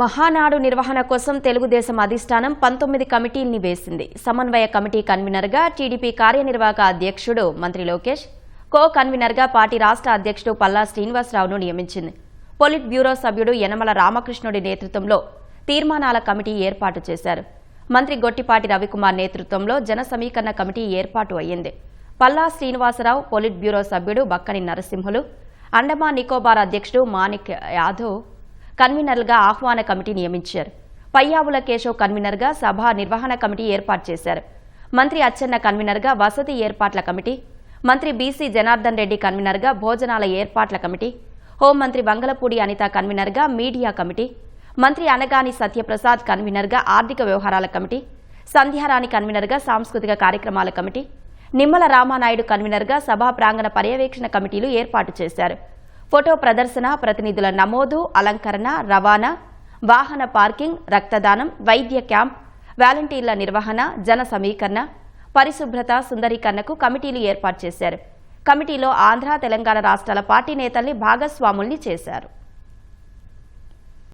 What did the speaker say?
మహానాడు నిర్వహణ కోసం తెలుగుదేశం అధిష్టానం 19 కమిటీల్ని వేసింది. సమన్వయ కమిటీ కన్వీనర్గా టీడీపీ కార్యనిర్వాహక అధ్యక్షుడు మంత్రి లోకేష్, కో కన్వీనర్గా పార్టీ రాష్ట్ర అధ్యక్షుడు పల్లా శ్రీనివాసరావును నియమించింది. పొలిట్ బ్యూరో సభ్యుడు యనమల రామకృష్ణుడి నేతృత్వంలో తీర్మానాల కమిటీ ఏర్పాటు చేశారు. మంత్రి గొట్టిపాటి రవికుమార్ నేతృత్వంలో జన సమీకరణ కమిటీ ఏర్పాటు అయ్యింది. పల్లా శ్రీనివాసరావు, పొలిట్ బ్యూరో సభ్యుడు బక్కని నరసింహులు, అండమాన్ నికోబార్ అధ్యక్షుడు మాణిక్ యాదవ్ కన్వీనర్లుగా ఆహ్వాన కమిటీ నియమించారు. పయ్యావుల కేశవ్ కన్వీనర్గా సభా నిర్వహణ కమిటీ ఏర్పాటు చేశారు. మంత్రి అచ్చెన్న కన్వీనర్గా వసతి ఏర్పాట్ల కమిటీ, మంత్రి బీసీ జనార్దన్ రెడ్డి కన్వీనర్గా భోజనాల ఏర్పాట్ల కమిటీ, హోంమంత్రి వంగలపూడి అనిత కన్వీనర్గా మీడియా కమిటీ, మంత్రి అనగాని సత్యప్రసాద్ కన్వీనర్గా ఆర్థిక వ్యవహారాల కమిటీ, సంధ్యారాణి కన్వీనర్గా సాంస్కృతిక కార్యక్రమాల కమిటీ, నిమ్మల రామానాయుడు కన్వీనర్గా సభా ప్రాంగణ పర్యవేక్షణ కమిటీలు ఏర్పాటు చేశారు. ఫోటో ప్రదర్శన, ప్రతినిధుల నమోదు, అలంకరణ, రవాణా, వాహన పార్కింగ్, రక్తదానం, వైద్య క్యాంప్, వాలంటీర్ల నిర్వహణ, జన సమీకరణ, పరిశుభ్రత, సుందరీకరణకు కమిటీలు ఏర్పాటు చేశారు. కమిటీలో ఆంధ్ర, తెలంగాణ రాష్ట్రాల పార్టీ నేతల్ని భాగస్వాముల్ని చేశారు.